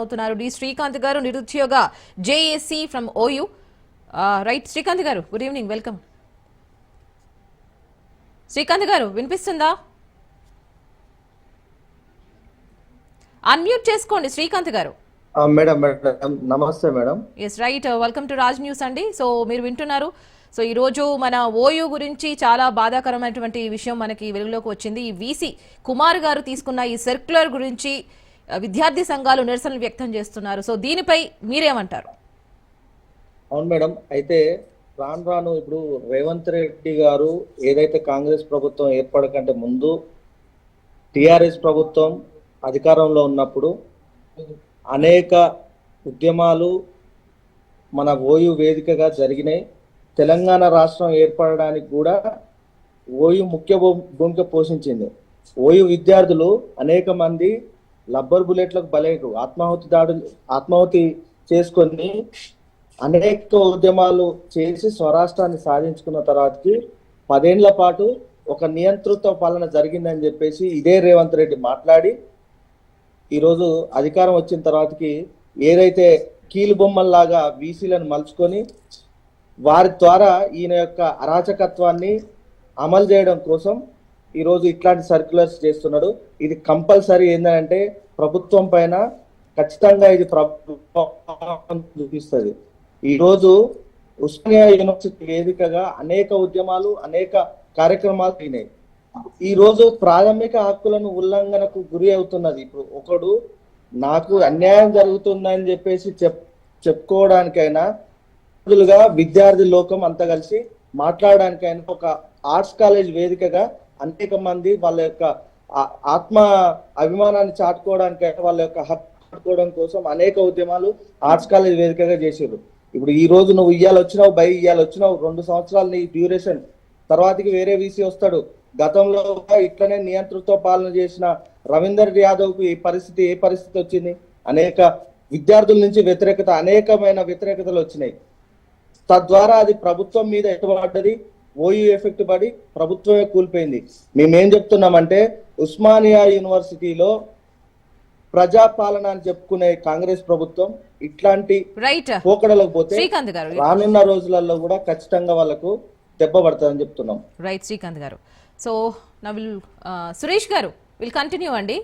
అవుతున్నారు డి శ్రీకాంత్ గారు నిరుద్యోగ JAC from OU right Srikanth గారు గుడ్ ఈవినింగ్ వెల్కమ్ శ్రీకాంత్ గారు వినిపిస్తుందా అన్మ్యూట్ చేసుకోండి శ్రీకాంత్ గారు మేడం మేడం నమస్తే madam. Yes right welcome to Raj news అండి సో మీరు వింటున్నారు సో ఈ రోజు మన ఓయూ గురించి చాలా బాధాకరమైనటువంటి విషయం మనకి వెలుగులోకి వచ్చింది ఈ వీసీ కుమార్ గారు తీసుకున్న ఈ సర్క్యులర్ గురించి విద్యార్థి సంఘాలు నిరసనలు వ్యక్తం చేస్తున్నారు సో దీనిపై మీరేమంటారు అవును మేడం, అయితే రాను రాను ఇప్పుడు రేవంత్ రెడ్డి గారు ఏదైతే కాంగ్రెస్ ప్రభుత్వం ఏర్పడకంటే ముందు టిఆర్ఎస్ ప్రభుత్వం అధికారంలో ఉన్నప్పుడు అనేక ఉద్యమాలు మన ఓయూ వేదికగా జరిగినాయి. తెలంగాణ రాష్ట్రం ఏర్పడడానికి కూడా ఓయూ ముఖ్య భూమిక పోషించింది. ఓయూ విద్యార్థులు అనేక మంది లబ్బర్ బుల్లెట్లకు బలైరు, ఆత్మాహుతి చేసుకొని అనేక ఉద్యమాలు చేసి స్వరాష్ట్రాన్ని సాధించుకున్న తర్వాతకి 10 ఏళ్ల పాటు ఒక నియంతృత్వ పాలన జరిగిందని చెప్పేసి ఇదే రేవంత్ రెడ్డి మాట్లాడి ఈరోజు అధికారం వచ్చిన తర్వాతకి ఏదైతే కీలు బొమ్మల్లాగా వీసీలను మలుచుకొని వారి ద్వారా ఈయన యొక్క అరాచకత్వాన్ని అమలు చేయడం కోసం ఈరోజు ఇట్లాంటి సర్క్యులర్స్ చేస్తున్నాడు. ఇది కంపల్సరీ ఏంటంటే ప్రభుత్వం పైన ఖచ్చితంగా ఇది ప్రభావం చూపిస్తుంది. ఈరోజు ఉస్మానియా యూనివర్సిటీ వేదికగా అనేక ఉద్యమాలు అనేక కార్యక్రమాలు అయినాయి. ఈ రోజు ప్రాథమిక హక్కులను ఉల్లంఘనకు గురి అవుతున్నది. ఇప్పుడు ఒకడు నాకు అన్యాయం జరుగుతుందని చెప్పేసి చెప్పుకోవడానికైనా విద్యార్థి లోకం అంతా కలిసి మాట్లాడడానికైనా ఒక ఆర్ట్స్ కాలేజ్ వేదికగా అనేక మంది వాళ్ళ యొక్క ఆత్మ అభిమానాన్ని చాటుకోవడానికైనా వాళ్ళ యొక్క హక్కు చాటుకోవడం కోసం అనేక ఉద్యమాలు ఆర్ట్స్ కాలేజ్ వేదికగా చేసారు. ఇప్పుడు ఈ రోజు నువ్వు ఇయ్యాలి వచ్చినావు 2 సంవత్సరాలు నీ డ్యూరేషన్ తర్వాతకి వేరే వీసీ వస్తాడు. గతంలో ఇట్లనే నియంతృత్వ పాలన చేసిన రవీందర్ యాదవ్ కు ఏ పరిస్థితి వచ్చింది? అనేక విద్యార్థుల నుంచి అనేకమైన వ్యతిరేకతలు వచ్చినాయి. తద్వారా అది ప్రభుత్వం మీద ఎటుపడ్డది, ఓయూ ఎఫెక్ట్ పడి ప్రభుత్వమే కూలిపోయింది. మేమేం చెప్తున్నామంటే ఉస్మానియా యూనివర్సిటీలో ప్రజాపాలన అని చెప్పుకునే కాంగ్రెస్ ప్రభుత్వం ఇట్లాంటి పోకడలకు పోతే రానున్న రోజులలో కూడా ఖచ్చితంగా వాళ్ళకు దెబ్బ పడుతుందని చెప్తున్నాం. రైట్ శ్రీకాంత్ గారు. సో నా సురేష్ గారు విల్ కంటిన్యూ అండి.